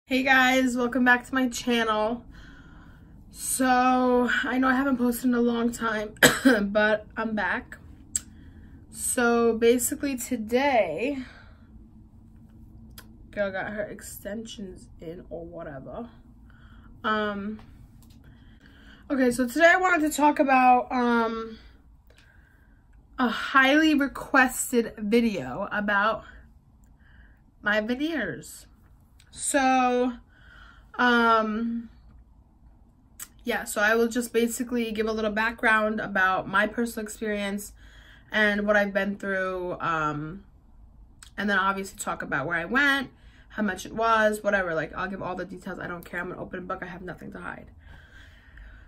Hey guys, welcome back to my channel. So I know I haven't posted in a long time but I'm back. So basically today girl got her extensions in or whatever. Okay, so today I wanted to talk about a highly requested video about my veneers. So yeah, so I will just basically give a little background about my personal experience and what I've been through, and then obviously talk about where I went, how much it was, whatever. Like, I'll give all the details. I don't care. I'm an open book. I have nothing to hide.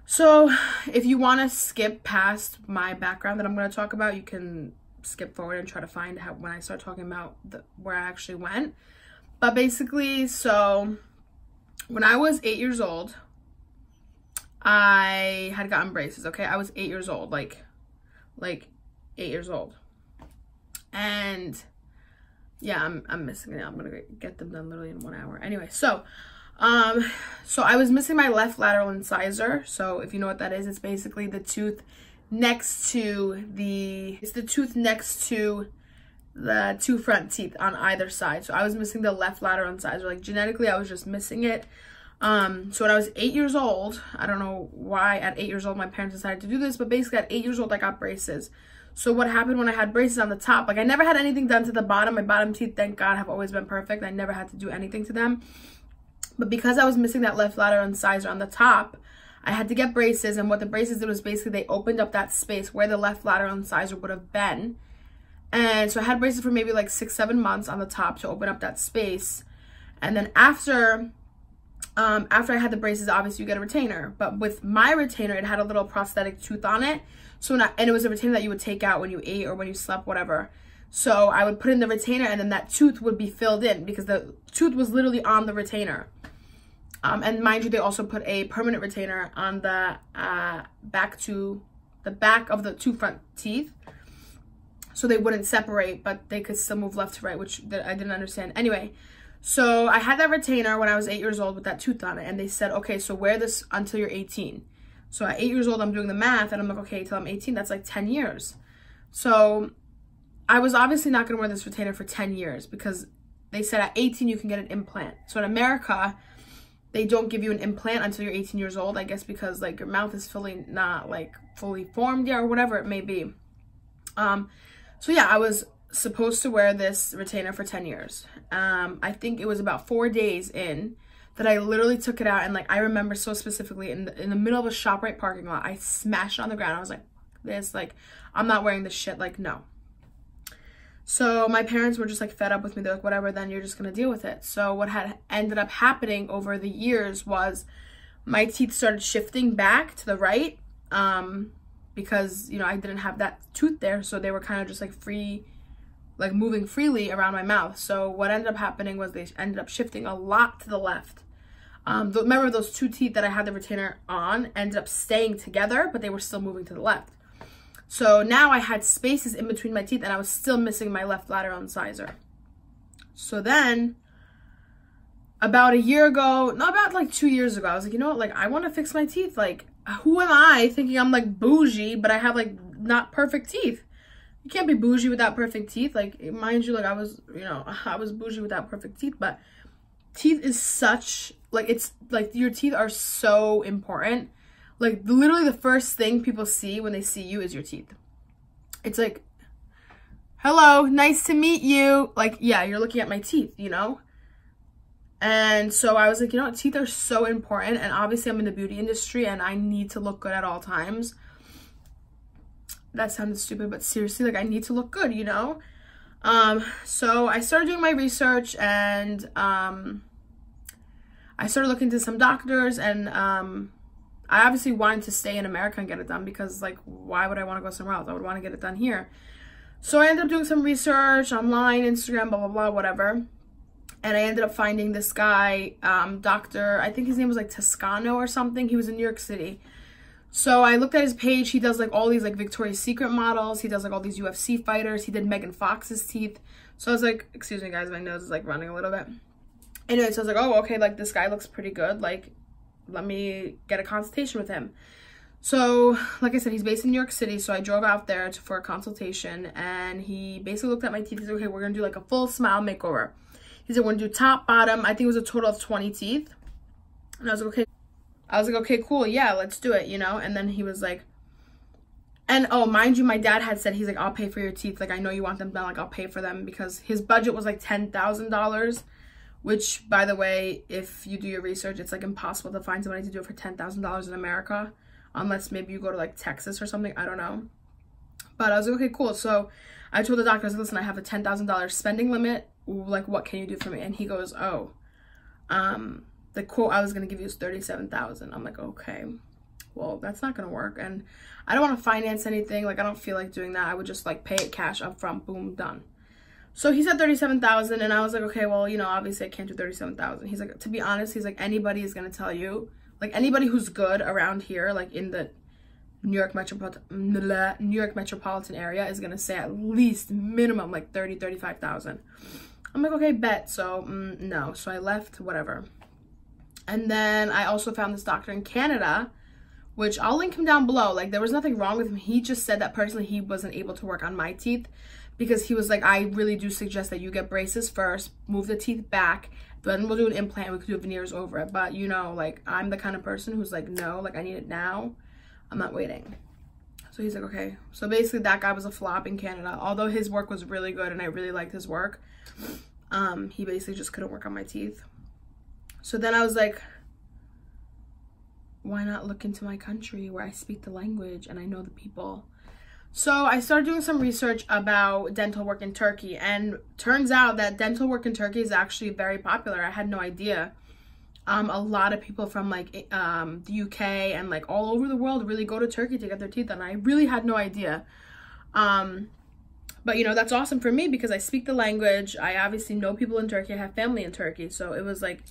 So if you want to skip past my background that I'm going to talk about, you can skip forward and try to find how when I start talking about where I actually went. But basically, so when I was 8 years old, I had gotten braces, okay? I was 8 years old, like 8 years old. And yeah, I'm missing it. I'm gonna get them done literally in 1 hour. Anyway, so I was missing my left lateral incisor. So if you know what that is, it's basically the tooth next to the two front teeth on either side. So I was missing the left lateral incisor. Like, genetically, I was just missing it. So when I was 8 years old, I don't know why at 8 years old my parents decided to do this, but basically at 8 years old I got braces. So what happened when I had braces on the top, like, I never had anything done to the bottom. My bottom teeth, thank God, have always been perfect. I never had to do anything to them. But because I was missing that left lateral incisor on the top, I had to get braces. And what the braces did was basically they opened up that space where the left lateral incisor would have been. And so I had braces for maybe like 6-7 months on the top to open up that space. And then after I had the braces, obviously you get a retainer. But with my retainer, it had a little prosthetic tooth on it. So and it was a retainer that you would take out when you ate or when you slept, whatever. So I would put in the retainer and then that tooth would be filled in because the tooth was literally on the retainer. And mind you, they also put a permanent retainer on the back of the two front teeth, so they wouldn't separate, but they could still move left to right, which I didn't understand. Anyway, so I had that retainer when I was 8 years old with that tooth on it, and they said, okay, so wear this until you're 18. So at 8 years old, I'm doing the math, and I'm like, okay, till I'm 18, that's like 10 years. So I was obviously not going to wear this retainer for 10 years because they said at 18 you can get an implant. So in America, they don't give you an implant until you're 18 years old, I guess because like your mouth is not fully formed yet or whatever it may be. So yeah, I was supposed to wear this retainer for 10 years. I think it was about 4 days in that I literally took it out, and like I remember so specifically in the middle of a ShopRite parking lot, I smashed it on the ground. I was like, this, like, I'm not wearing this shit, like, no. So my parents were just like fed up with me. They're like, whatever, then you're just gonna deal with it. So what had ended up happening over the years was my teeth started shifting back to the right, because, you know, I didn't have that tooth there, so they were kind of just like free, like moving freely around my mouth. So what ended up happening was they ended up shifting a lot to the left. Remember those two teeth that I had the retainer on ended up staying together, but they were still moving to the left. So now I had spaces in between my teeth and I was still missing my left lateral incisor. So then about a year ago, no, about like 2 years ago, I was like, you know what, like, I want to fix my teeth. Like, who am I thinking I'm like bougie, but I have like not perfect teeth? You can't be bougie without perfect teeth. Like, mind you, like, I was bougie without perfect teeth, but teeth is such, like, it's like your teeth are so important. Like, literally the first thing people see when they see you is your teeth. It's like, hello, nice to meet you. Like, yeah, you're looking at my teeth, you know? And so I was like, you know what, teeth are so important. And obviously I'm in the beauty industry and I need to look good at all times. That sounded stupid, but seriously, like, I need to look good, you know? So I started doing my research and I started looking to some doctors, and I obviously wanted to stay in America and get it done because, like, why would I want to go somewhere else? I would want to get it done here. So I ended up doing some research online, Instagram, blah, blah, blah, whatever. And I ended up finding this guy, Dr. I think his name was like Toscano or something. He was in New York City. So I looked at his page. He does like all these like Victoria's Secret models. He does like all these UFC fighters. He did Megan Fox's teeth. So I was like, excuse me guys, my nose is like running a little bit. Anyway, so I was like, oh, okay, like this guy looks pretty good. Like, let me get a consultation with him. So, like I said, he's based in New York City, so I drove out there for a consultation, and he basically looked at my teeth. He said, okay, we're going to do like a full smile makeover. He said, we're going to do top, bottom. I think it was a total of 20 teeth. And I was like, okay. I was like, okay, cool. Yeah, let's do it, you know? And then he was like, and oh, mind you, my dad had said, he's like, I'll pay for your teeth. Like, I know you want them done. Like, I'll pay for them, because his budget was like $10,000, which, by the way, if you do your research, it's like impossible to find somebody to do it for $10,000 in America. Unless maybe you go to like Texas or something, I don't know. But I was like, okay, cool. So I told the doctor, I was like, listen, I have a $10,000 spending limit. Like, what can you do for me? And he goes, oh, the quote I was going to give you is $37,000. I'm like, okay, well, that's not going to work. And I don't want to finance anything. Like, I don't feel like doing that. I would just like pay it cash up front, boom, done. So he said $37,000, and I was like, okay, well, you know, obviously I can't do $37,000. He's like, to be honest, he's like, anybody is going to tell you, like, anybody who's good around here, like in the New York metropolitan area, is gonna say at least minimum like 30, 35,000. I'm like, okay, bet. So no. So I left, whatever. And then I also found this doctor in Canada, which I'll link him down below. Like, there was nothing wrong with him. He just said that personally he wasn't able to work on my teeth, because he was like, I really do suggest that you get braces first, move the teeth back, then we'll do an implant, and we could do veneers over it. But, you know, like, I'm the kind of person who's like, no, like, I need it now. I'm not waiting. So he's like, okay. So basically that guy was a flop in Canada. Although his work was really good and I really liked his work, he basically just couldn't work on my teeth. So then I was like, why not look into my country where I speak the language and I know the people? So I started doing some research about dental work in Turkey, and turns out that dental work in Turkey is actually very popular. I had no idea. A lot of people from like the UK and like all over the world really go to Turkey to get their teeth done. I really had no idea. But you know, that's awesome for me because I speak the language. I obviously know people in Turkey. I have family in Turkey. So it was like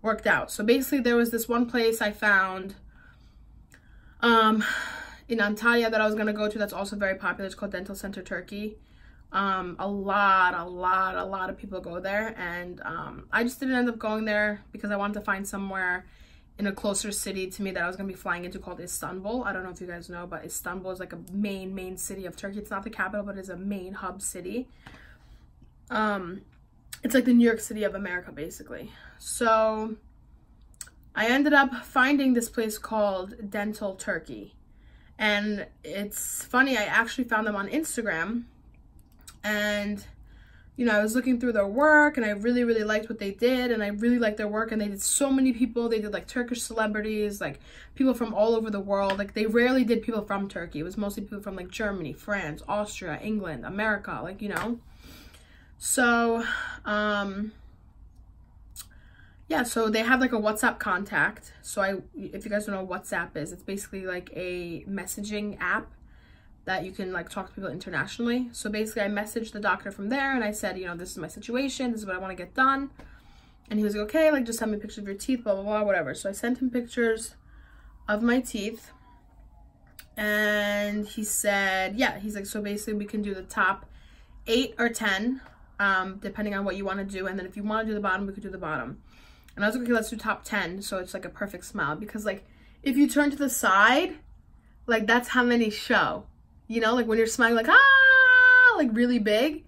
worked out. So basically there was this one place I found in Antalya that I was going to go to that's also very popular. It's called Dental Center Turkey. A lot of people go there, and I just didn't end up going there because I wanted to find somewhere in a closer city to me that I was going to be flying into called Istanbul. I don't know if you guys know, but Istanbul is like a main city of Turkey. It's not the capital, but it's a main hub city. It's like the New York City of America, basically. So I ended up finding this place called Dental Turkey. And it's funny, I actually found them on Instagram. And, you know, I was looking through their work and I really liked what they did. And I really liked their work. And they did so many people. They did like Turkish celebrities, like people from all over the world. Like they rarely did people from Turkey. It was mostly people from like Germany, France, Austria, England, America, like, you know. So, yeah, so they have like a WhatsApp contact. So if you guys don't know what WhatsApp is, it's basically like a messaging app that you can like talk to people internationally. So basically I messaged the doctor from there and I said, you know, this is my situation, this is what I want to get done. And he was like, okay, like just send me pictures of your teeth, blah, blah, blah, whatever. So I sent him pictures of my teeth and he said, yeah, he's like, so basically we can do the top 8 or 10, depending on what you want to do. And then if you want to do the bottom, we could do the bottom. And I was like, okay, let's do top 10. So it's like a perfect smile, because like if you turn to the side, like that's how many show. You know, like when you're smiling like, ah, like really big,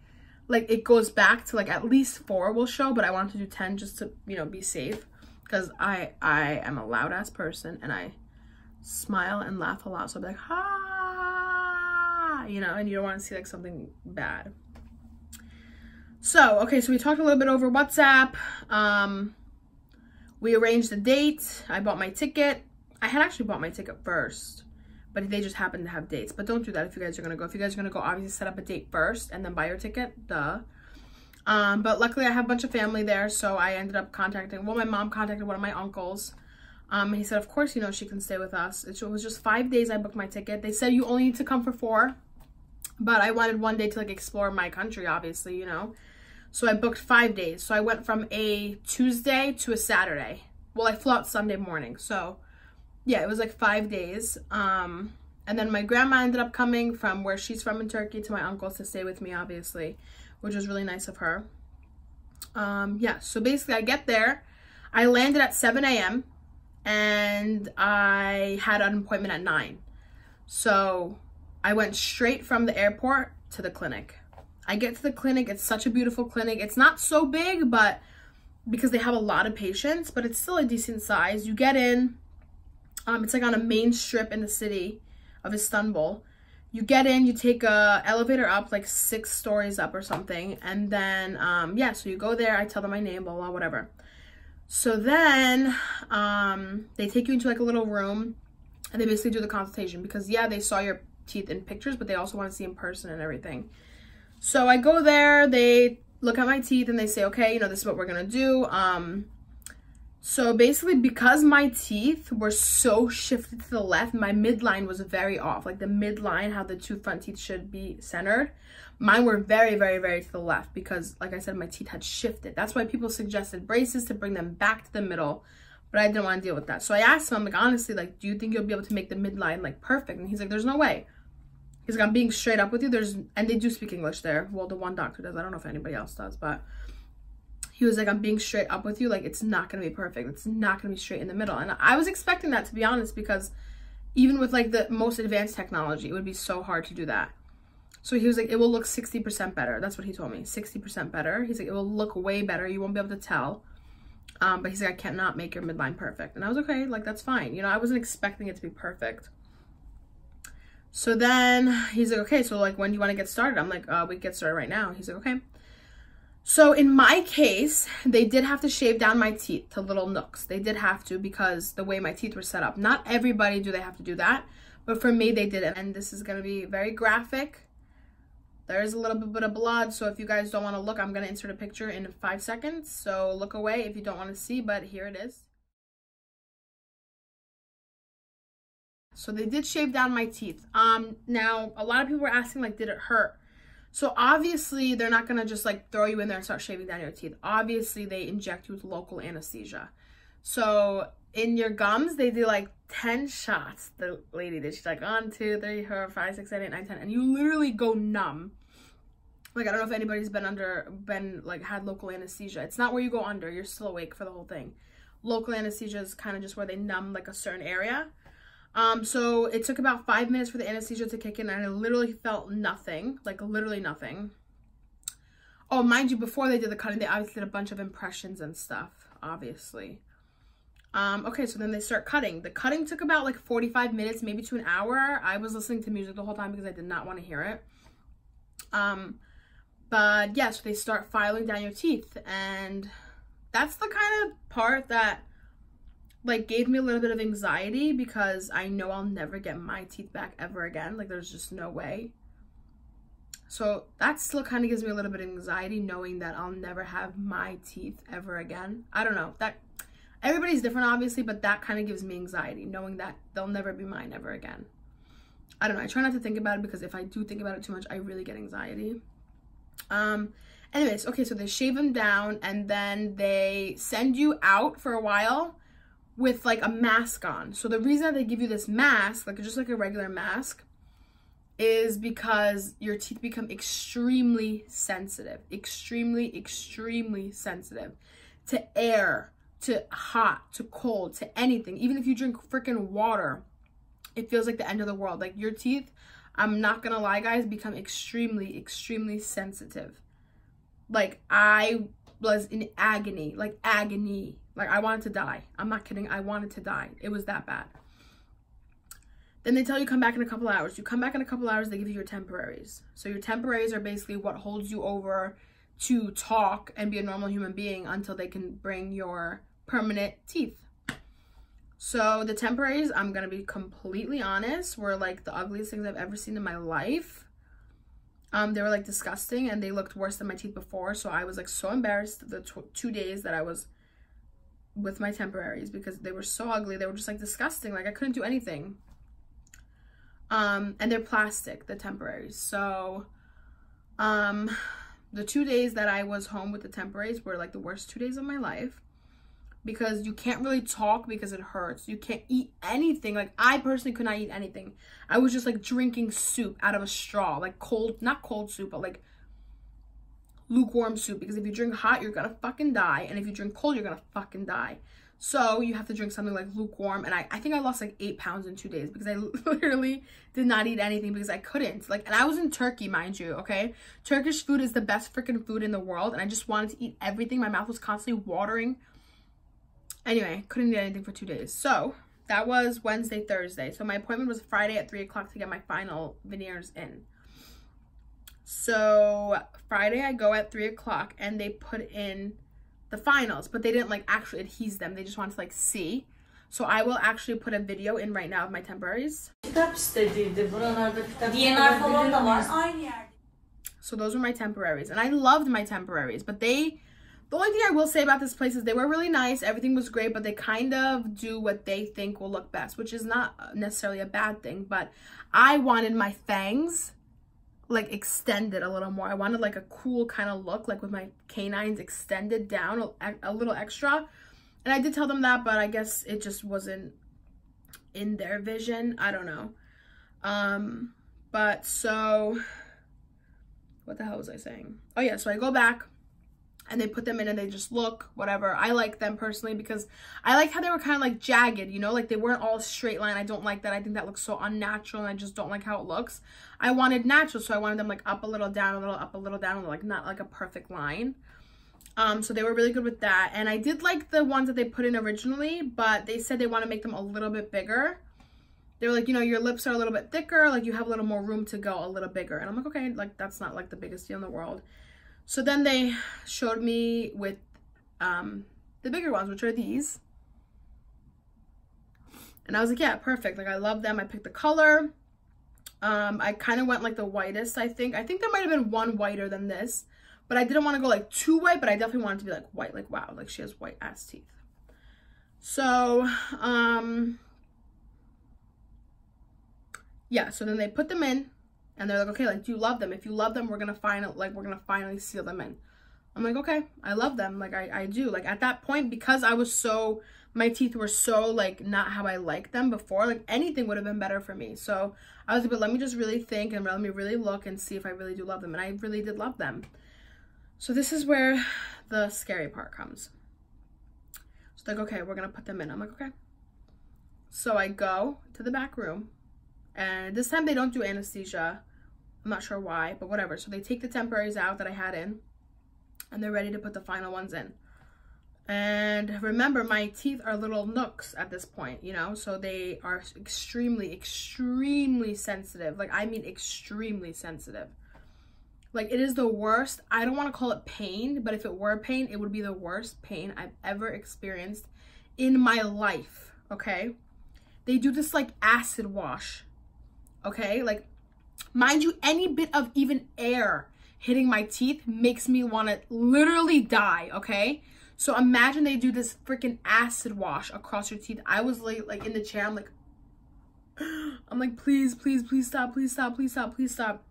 like it goes back to like at least 4 will show, but I wanted to do 10 just to, you know, be safe, because I am a loud ass person and I smile and laugh a lot. So I'll be like, ah, you know, and you don't want to see like something bad. So, okay, so we talked a little bit over WhatsApp. We arranged a date. I bought my ticket. I had actually bought my ticket first, but they just happened to have dates. But don't do that if you guys are going to go. If you guys are going to go, obviously set up a date first and then buy your ticket. Duh. But luckily I have a bunch of family there, so I ended up contacting, well, my mom contacted one of my uncles. He said, of course, you know, she can stay with us. It was just 5 days I booked my ticket. They said you only need to come for 4, but I wanted one day to like explore my country, obviously, you know. So I booked 5 days. So I went from a Tuesday to a Saturday. Well, I flew out Sunday morning. So yeah, it was like 5 days. And then my grandma ended up coming from where she's from in Turkey to my uncle's to stay with me, obviously, which was really nice of her. Yeah, so basically I get there. I landed at 7 a.m. and I had an appointment at 9. So I went straight from the airport to the clinic. I get to the clinic. It's such a beautiful clinic. It's not so big, but because they have a lot of patients, but it's still a decent size. You get in. It's like on a main strip in the city of Istanbul. You get in, you take a elevator up like 6 stories up or something, and then yeah, so you go there. I tell them my name, blah blah, whatever. So then they take you into like a little room, and they basically do the consultation, because yeah, they saw your teeth in pictures, but they also want to see in person and everything. So I go there, they look at my teeth, and they say, okay, you know, this is what we're gonna do. So basically, because my teeth were so shifted to the left, my midline was very off. Like the midline, how the 2 front teeth should be centered, mine were very, very, very to the left, because like I said, my teeth had shifted. That's why people suggested braces to bring them back to the middle, but I didn't want to deal with that. So I asked him, I'm like, honestly, like, do you think you'll be able to make the midline like perfect? And he's like, there's no way. He's like, I'm being straight up with you. And they do speak English there. Well, the one doctor does. I don't know if anybody else does, but he was like, I'm being straight up with you. Like, it's not going to be perfect. It's not going to be straight in the middle. And I was expecting that, to be honest, because even with like the most advanced technology, it would be so hard to do that. So he was like, it will look 60% better. That's what he told me. 60% better. He's like, it will look way better. You won't be able to tell. But he's like, I cannot make your midline perfect. And I was okay. Like, that's fine. You know, I wasn't expecting it to be perfect. So then he's like, okay, so like, when do you want to get started? I'm like, we can get started right now. He's like, okay. So in my case, they did have to shave down my teeth to little nooks. They did have to, because the way my teeth were set up. Not everybody do they have to do that, but for me, they did it. And this is going to be very graphic. There is a little bit of blood, so if you guys don't want to look, I'm going to insert a picture in 5 seconds. So look away if you don't want to see, but here it is. So they did shave down my teeth. Now, a lot of people were asking, like, did it hurt? So obviously, they're not going to just like throw you in there and start shaving down your teeth. Obviously, they inject you with local anesthesia. So in your gums, they do like 10 shots. The lady did. She's like 1, 2, 3, 4, 5, 6, 7, 8, 9, 10. And you literally go numb. Like, I don't know if anybody's had local anesthesia. It's not where you go under. You're still awake for the whole thing. Local anesthesia is kind of just where they numb like a certain area. So it took about 5 minutes for the anesthesia to kick in, and I literally felt nothing, like literally nothing. Oh, mind you, before they did the cutting, they obviously did a bunch of impressions and stuff, obviously. Okay, so then they start cutting. The cutting took about like 45 minutes, maybe to an hour. I was listening to music the whole time because I did not want to hear it. But yeah, so they start filing down your teeth, and that's the kind of part that like gave me a little bit of anxiety, because I know I'll never get my teeth back ever again. Like, there's just no way. So that still kind of gives me a little bit of anxiety, knowing that I'll never have my teeth ever again. I don't know, that everybody's different obviously, but that kind of gives me anxiety, knowing that they'll never be mine ever again. I don't know, I try not to think about it, because if I do think about it too much, I really get anxiety. Anyways, okay, so they shave them down, and then they send you out for a while with like a mask on. So the reason that they give you this mask, like just like a regular mask, is because your teeth become extremely sensitive, extremely sensitive to air, to hot, to cold, to anything. Even if you drink freaking water, it feels like the end of the world. Like, your teeth, I'm not gonna lie guys, become extremely sensitive. Like, I was in agony, like agony. Like, I wanted to die. I'm not kidding. I wanted to die. It was that bad. Then they tell you come back in a couple hours. You come back in a couple hours, they give you your temporaries. So your temporaries are basically what holds you over to talk and be a normal human being until they can bring your permanent teeth. So the temporaries, I'm going to be completely honest, were like the ugliest things I've ever seen in my life. They were like disgusting, and they looked worse than my teeth before. So I was like so embarrassed the 2 days that I was with my temporaries, because they were so ugly. They were just like disgusting. Like, I couldn't do anything. And they're plastic, the temporaries. So the 2 days that I was home with the temporaries were like the worst 2 days of my life, because you can't really talk because it hurts. You can't eat anything. Like, I personally could not eat anything. I was just like drinking soup out of a straw, like cold, not cold soup, but like lukewarm soup, because if you drink hot, you're gonna fucking die, and if you drink cold, you're gonna fucking die. So you have to drink something like lukewarm. And I think I lost like 8 pounds in 2 days because I literally did not eat anything because I couldn't. Like, and I was in Turkey, mind you, okay? Turkish food is the best freaking food in the world, and I just wanted to eat everything. My mouth was constantly watering. Anyway, couldn't eat anything for 2 days. So that was Wednesday, Thursday. So my appointment was Friday at 3 o'clock to get my final veneers in. So Friday I go at 3 o'clock and they put in the finals, but they didn't like actually adhese them. They just wanted to like see. So I will actually put a video in right now of my temporaries. So those were my temporaries, and I loved my temporaries, but the only thing I will say about this place is they were really nice. Everything was great, but they kind of do what they think will look best, which is not necessarily a bad thing, but I wanted my fangs like extended a little more. I wanted like a cool kind of look, like with my canines extended down a little extra. And I did tell them that, but I guess it just wasn't in their vision. I don't know. But so what the hell was I saying? Oh yeah, so I go back and they put them in and they just look whatever. I like them personally because I like how they were kind of like jagged, you know, like they weren't all straight line. I don't like that. I think that looks so unnatural, and I just don't like how it looks. I wanted natural, so I wanted them like up a little, down a little, up a little, down a little, like not like a perfect line. So they were really good with that. And I did like the ones that they put in originally, but they said they want to make them a little bit bigger. They were like, you know, your lips are a little bit thicker, like you have a little more room to go a little bigger. And I'm like, okay, like that's not like the biggest deal in the world. So then they showed me with the bigger ones, which are these. And I was like, yeah, perfect. Like I love them. I picked the color. I kind of went like the whitest, I think. I think there might have been one whiter than this, but I didn't want to go like too white, but I definitely wanted to be like white, like wow, like she has white ass teeth. So, yeah, so then they put them in and they're like, okay, like, do you love them? If you love them, we're going to finally seal them in. I'm like, okay, I love them. Like I do. Like at that point, because my teeth were so like not how I liked them before, like anything would have been better for me. So I was like, but let me just really think and let me really look and see if I really do love them. And I really did love them. So this is where the scary part comes. So like, okay, we're going to put them in. I'm like, okay. So I go to the back room, and this time they don't do anesthesia. I'm not sure why, but whatever. So they take the temporaries out that I had in, and they're ready to put the final ones in. And remember, my teeth are little nooks at this point, you know, so they are extremely, extremely sensitive. Like, I mean, extremely sensitive. Like, it is the worst. I don't want to call it pain, but if it were pain, it would be the worst pain I've ever experienced in my life, okay? They do this, like, acid wash, okay? Like, mind you, any bit of even air hitting my teeth makes me want to literally die, okay? So imagine they do this freaking acid wash across your teeth. I was like in the chair, I'm like, please, please, please stop, please stop, please stop, please stop.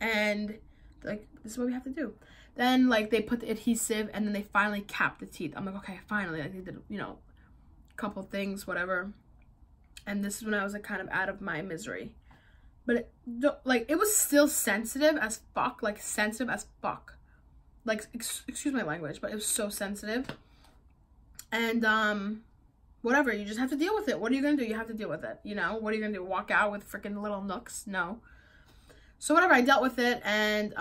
And like, this is what we have to do. Then like they put the adhesive and then they finally cap the teeth. I'm like, okay, finally. Like they did, you know, a couple things, whatever. And this is when I was like kind of out of my misery. But it was still sensitive as fuck, like sensitive as fuck. Like, excuse my language, but it was so sensitive. And, whatever, you just have to deal with it. What are you gonna do? You have to deal with it, you know? What are you gonna do? Walk out with freaking little nooks? No. So whatever, I dealt with it, and,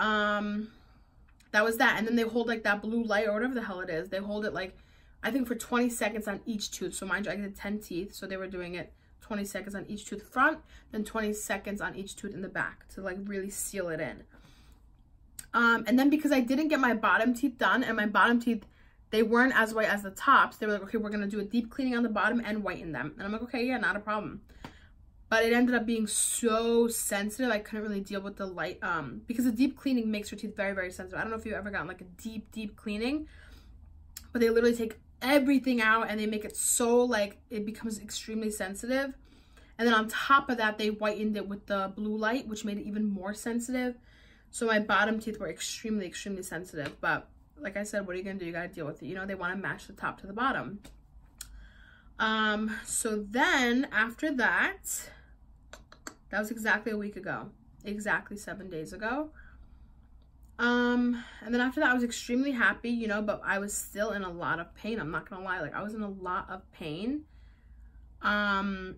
that was that. And then they hold, like, that blue light or whatever the hell it is. They hold it, like, I think for 20 seconds on each tooth. So mind you, I did 10 teeth, so they were doing it 20 seconds on each tooth front, then 20 seconds on each tooth in the back to, like, really seal it in. And then because I didn't get my bottom teeth done, and my bottom teeth, they weren't as white as the tops, they were like, okay, we're going to do a deep cleaning on the bottom and whiten them. And I'm like, okay, yeah, not a problem. But it ended up being so sensitive, I couldn't really deal with the light, because the deep cleaning makes your teeth very, very sensitive. I don't know if you've ever gotten like a deep, deep cleaning, but they literally take everything out and they make it so like, it becomes extremely sensitive. And then on top of that, they whitened it with the blue light, which made it even more sensitive. So my bottom teeth were extremely, extremely sensitive. But like I said, what are you going to do? You got to deal with it. You know, they want to match the top to the bottom. So then after that was exactly a week ago. Exactly 7 days ago. And then after that, I was extremely happy, you know, but I was still in a lot of pain. I'm not gonna lie, like I was in a lot of pain. And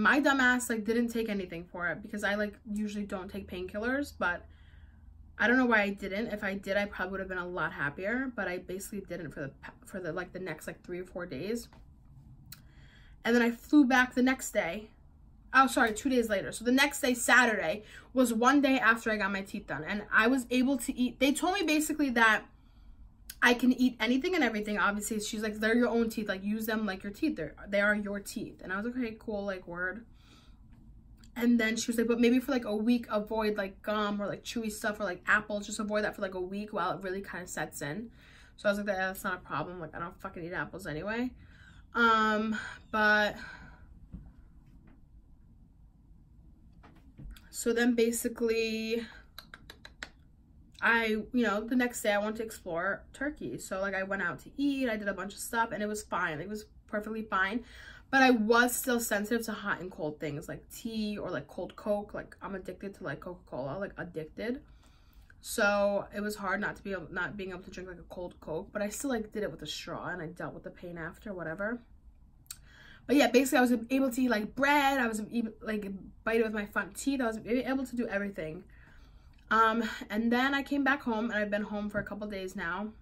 my dumbass like didn't take anything for it because I like usually don't take painkillers, but I don't know why I didn't. If I did, I probably would have been a lot happier, but I basically didn't for the like the next like 3 or 4 days. And then I flew back the next day. Oh, sorry, 2 days later. So the next day, Saturday, was 1 day after I got my teeth done. And I was able to eat. They told me basically that I can eat anything and everything. Obviously, she's like, they're your own teeth. Like, use them like your teeth. They are your teeth. And I was like, okay, cool, like, word. And then she was like, but maybe for like a week, avoid like gum or like chewy stuff or like apples. Just avoid that for like a week while it really kind of sets in. So I was like, that's not a problem. Like, I don't fucking eat apples anyway. But... So then basically, you know, the next day I wanted to explore Turkey. So like I went out to eat, I did a bunch of stuff and it was fine. It was perfectly fine. But I was still sensitive to hot and cold things like tea or like cold Coke. Like I'm addicted to like Coca-Cola, like addicted. So it was hard not being able to drink like a cold Coke, but I still like did it with a straw and I dealt with the pain after, whatever. But yeah, basically I was able to eat like bread. I was able like bite it with my front teeth. I was able to do everything. And then I came back home and I've been home for a couple days now.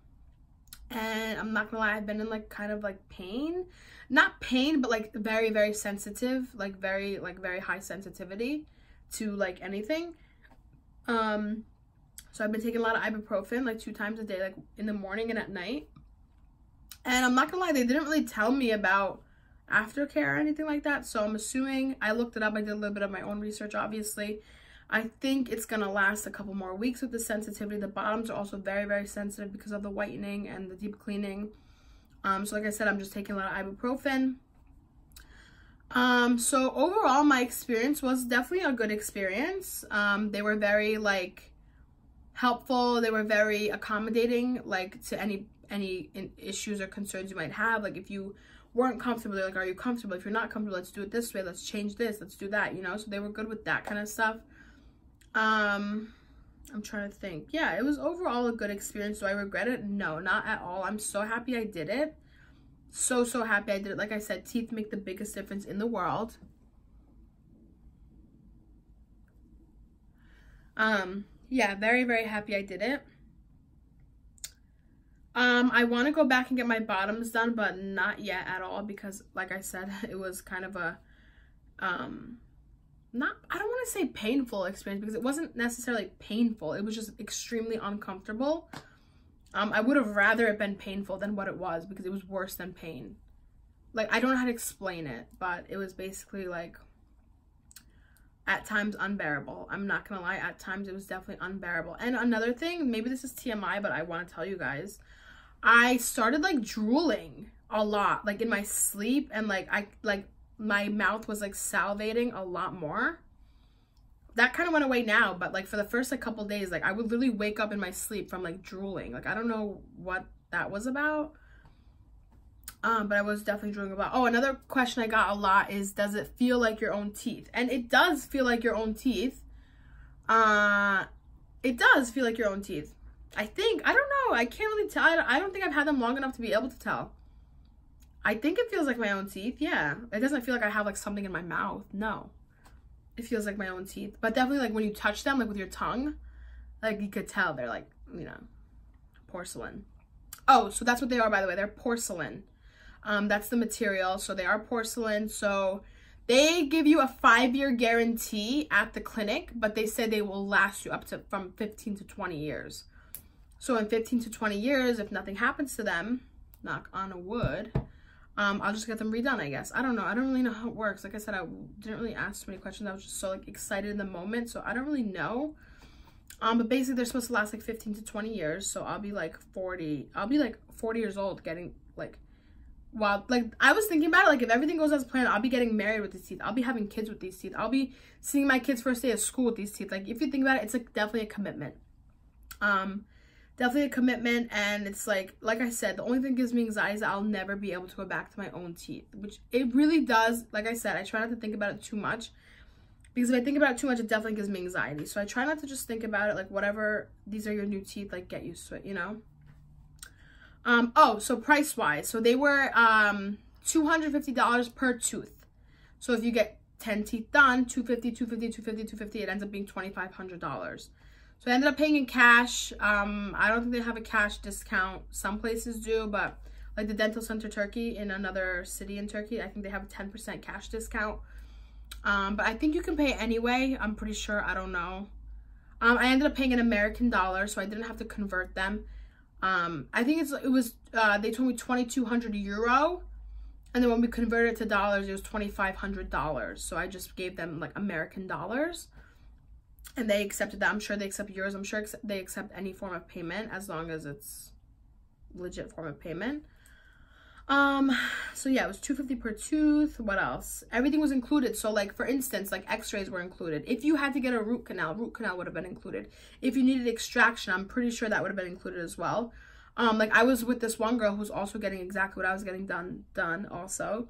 And I'm not gonna lie, I've been in like kind of like pain. Not pain, but like very, very sensitive, like very high sensitivity to like anything. So I've been taking a lot of ibuprofen like 2 times a day, like in the morning and at night. And I'm not gonna lie, they didn't really tell me about aftercare or anything like that, so I'm assuming, I looked it up, I did a little bit of my own research obviously. I think it's gonna last a couple more weeks with the sensitivity. The bottoms are also very, very sensitive because of the whitening and the deep cleaning. So like I said, I'm just taking a lot of ibuprofen. So overall my experience was definitely a good experience. They were very like helpful, they were very accommodating like to any issues or concerns you might have. Like if you weren't comfortable, they're like, are you comfortable? If you're not comfortable, let's do it this way, let's change this, let's do that, you know. So they were good with that kind of stuff. I'm trying to think. Yeah, it was overall a good experience. Do I regret it? No, not at all. I'm so happy I did it. So happy I did it. Like I said, teeth make the biggest difference in the world. Yeah, very, very happy I did it. I want to go back and get my bottoms done, but not yet at all because, like I said, it was kind of a, I don't want to say painful experience because it wasn't necessarily painful. It was just extremely uncomfortable. I would have rather it been painful than what it was because it was worse than pain. Like, I don't know how to explain it, but it was basically like, at times unbearable. I'm not gonna lie, at times it was definitely unbearable. And another thing, maybe this is TMI, but I want to tell you guys, I started like drooling a lot, like in my sleep, and like my mouth was like salivating a lot more. That kind of went away now, but like for the first like couple days, like I would literally wake up in my sleep from like drooling. Like I don't know what that was about. But I was definitely drooling about. Oh, another question I got a lot is, does it feel like your own teeth? And it does feel like your own teeth. It does feel like your own teeth. I think, I don't know, I can't really tell. I don't think I've had them long enough to be able to tell. I think it feels like my own teeth, yeah. It doesn't feel like I have like something in my mouth, no. It feels like my own teeth. But definitely like when you touch them, like with your tongue, like you could tell they're like, you know, porcelain. Oh, so that's what they are, by the way, they're porcelain. That's the material, so they are porcelain. So they give you a 5-year guarantee at the clinic, but they say they will last you up to from 15 to 20 years. So in 15 to 20 years, if nothing happens to them, knock on wood, I'll just get them redone, I guess. I don't know. I don't really know how it works. Like I said, I didn't really ask too many questions. I was just so like excited in the moment, so I don't really know. But basically they're supposed to last like 15 to 20 years. So I'll be like 40. I'll be like 40 years old getting like, wow. Like I was thinking about it, like if everything goes as planned, I'll be getting married with these teeth. I'll be having kids with these teeth. I'll be seeing my kids' first day of school with these teeth. Like if you think about it, it's like definitely a commitment. Definitely a commitment. And it's like I said, the only thing that gives me anxiety is that I'll never be able to go back to my own teeth, which it really does. Like I said, I try not to think about it too much, Because if I think about it too much, it definitely gives me anxiety. So I try not to just think about it, like whatever, these are your new teeth, like get used to it, you know? Oh, so price-wise, so they were $250 per tooth. So if you get 10 teeth done, $250, $250, $250, $250, it ends up being $2,500. So I ended up paying in cash. I don't think they have a cash discount. Some places do, but like the Dental Center Turkey in another city in Turkey, I think they have a 10% cash discount. But I think you can pay anyway. I'm pretty sure. I don't know. I ended up paying in American dollars, so I didn't have to convert them. I think it was they told me 2,200 euro, and then when we converted it to dollars, it was $2,500. So I just gave them like American dollars, and they accepted that. I'm sure they accept euros. I'm sure they accept any form of payment as long as it's legit form of payment. So yeah, it was $250 per tooth. What else? Everything was included. So like, for instance, like x-rays were included. If you had to get a root canal would have been included. If you needed extraction, I'm pretty sure that would have been included as well. Like I was with this one girl who's also getting exactly what I was getting done also.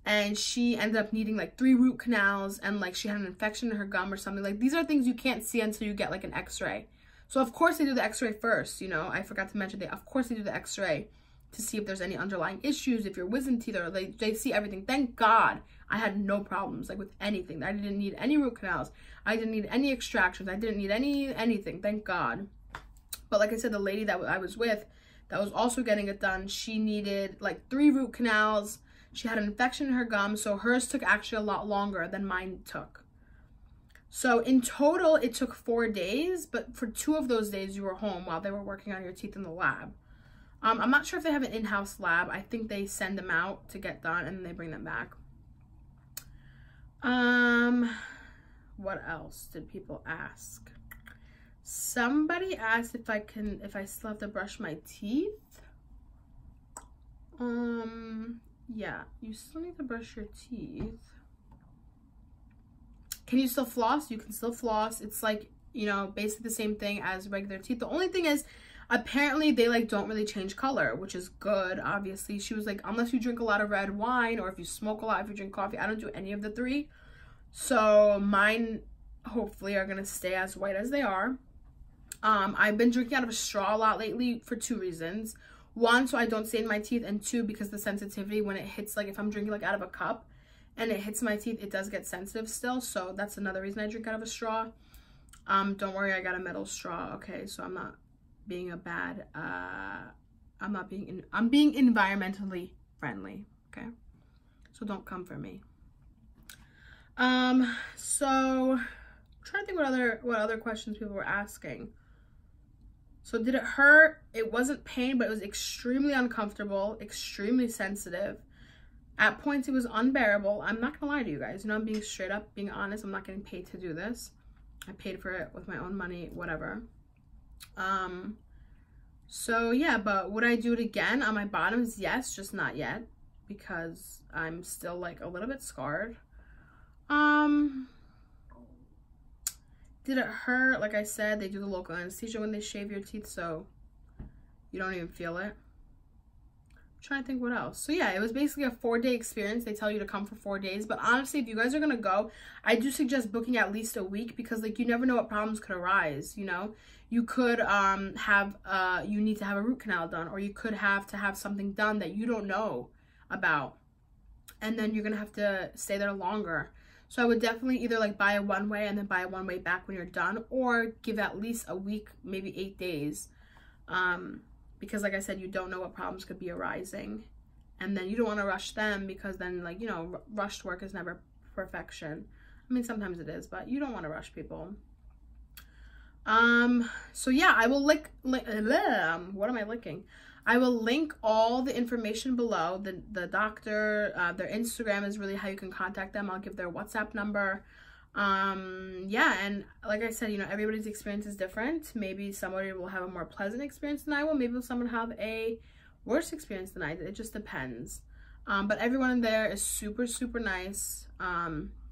And she ended up needing like 3 root canals, and like she had an infection in her gum or something. Like these are things you can't see until you get like an x-ray. So of course they do the x-ray first, you know. I forgot to mention, of course they do the x-ray to see if there's any underlying issues, if you're wisdom teeth, or they see everything. Thank God I had no problems like with anything. I didn't need any root canals. I didn't need any extractions. I didn't need anything. Thank God. But like I said, the lady that I was with that was also getting it done, she needed like 3 root canals. She had an infection in her gum, so hers took actually a lot longer than mine took. So in total, it took 4 days, but for 2 of those days you were home while they were working on your teeth in the lab. I'm not sure if they have an in-house lab. I think they send them out to get done and then they bring them back. What else did people ask? Somebody asked if I still have to brush my teeth. Yeah, you still need to brush your teeth. Can you still floss? You can still floss. It's like, you know, basically the same thing as regular teeth. The only thing is, apparently they like don't really change color, which is good. Obviously, she was like, unless you drink a lot of red wine, or if you smoke a lot, if you drink coffee. I don't do any of the 3, so mine hopefully are gonna stay as white as they are. I've been drinking out of a straw a lot lately for 2 reasons. 1, so I don't stain my teeth, and 2, because the sensitivity when it hits, like if I'm drinking like out of a cup and it hits my teeth, it does get sensitive still. So that's another reason I drink out of a straw. Don't worry, I got a metal straw. Okay, so I'm not being a bad, I'm being environmentally friendly, okay? So don't come for me. So I'm trying to think what other questions people were asking. So did it hurt? It wasn't pain, but it was extremely uncomfortable, extremely sensitive. At points, it was unbearable. I'm not gonna lie to you guys. You know, I'm being straight up, being honest. I'm not getting paid to do this. I paid for it with my own money, whatever. So yeah, but would I do it again on my bottoms? Yes, just not yet, because I'm still like a little bit scarred. Did it hurt? Like I said, they do the local anesthesia when they shave your teeth, so you don't even feel it. I'm trying to think what else. So yeah, it was basically a 4-day experience. They tell you to come for 4 days, but honestly, if you guys are gonna go, I do suggest booking at least a week, because like you never know what problems could arise, you know. You could you need to have a root canal done, or you could have to have something done that you don't know about, and then you're gonna have to stay there longer. So I would definitely either like buy a one-way and then buy a one-way back when you're done, or give at least a week, maybe 8 days, because like I said, you don't know what problems could be arising, and then you don't want to rush them, because then, like, you know, rushed work is never perfection. I mean, sometimes it is, but you don't want to rush people. So yeah, I will what am I licking? I will link all the information below. The doctor, their Instagram is really how you can contact them. I'll give their WhatsApp number. Yeah, and like I said, you know, everybody's experience is different. Maybe somebody will have a more pleasant experience than I will. Maybe someone have a worse experience than I did. It just depends. But everyone in there is super, super nice.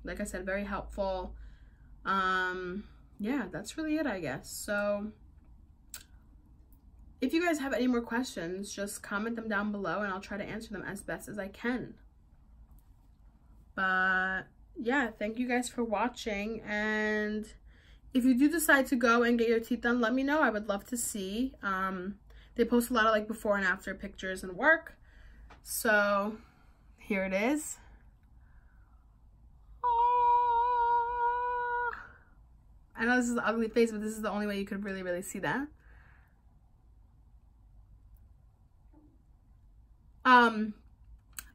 Like I said, very helpful. Yeah, that's really it, I guess. So if you guys have any more questions, just comment them down below and I'll try to answer them as best as I can. But yeah, thank you guys for watching. And if you do decide to go and get your teeth done, let me know. I would love to see. They post a lot of like before and after pictures and work. So here it is. I know this is an ugly face, but this is the only way you could really see that.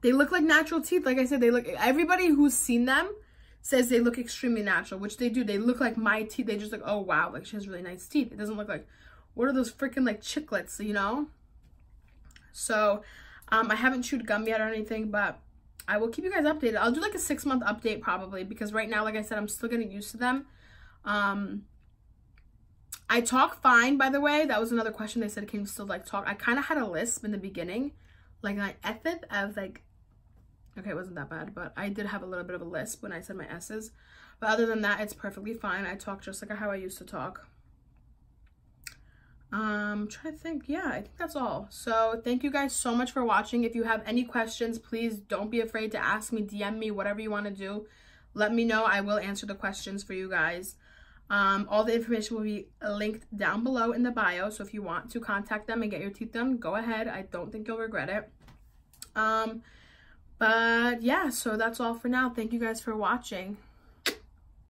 They look like natural teeth. Like I said, they look, everybody who's seen them says they look extremely natural, which they do. They look like my teeth. They just like, oh wow, like she has really nice teeth. It doesn't look like, what are those freaking like chiclets, you know? So I haven't chewed gum yet or anything, but I will keep you guys updated. I'll do like a 6-month update probably, because right now, like I said, I'm still getting used to them. I talk fine, by the way. That was another question. They said, can you still like talk? I kind of had a lisp in the beginning, like my F-it. I was like, okay, it wasn't that bad, but I did have a little bit of a lisp when I said my S's. But other than that, it's perfectly fine. I talk just like how I used to talk. Trying to think. Yeah, I think that's all. So thank you guys so much for watching. If you have any questions, please don't be afraid to ask me, DM me, whatever you want to do. Let me know. I will answer the questions for you guys. All the information will be linked down below in the bio. So if you want to contact them and get your teeth done, go ahead. I don't think you'll regret it. But yeah, so that's all for now. Thank you guys for watching.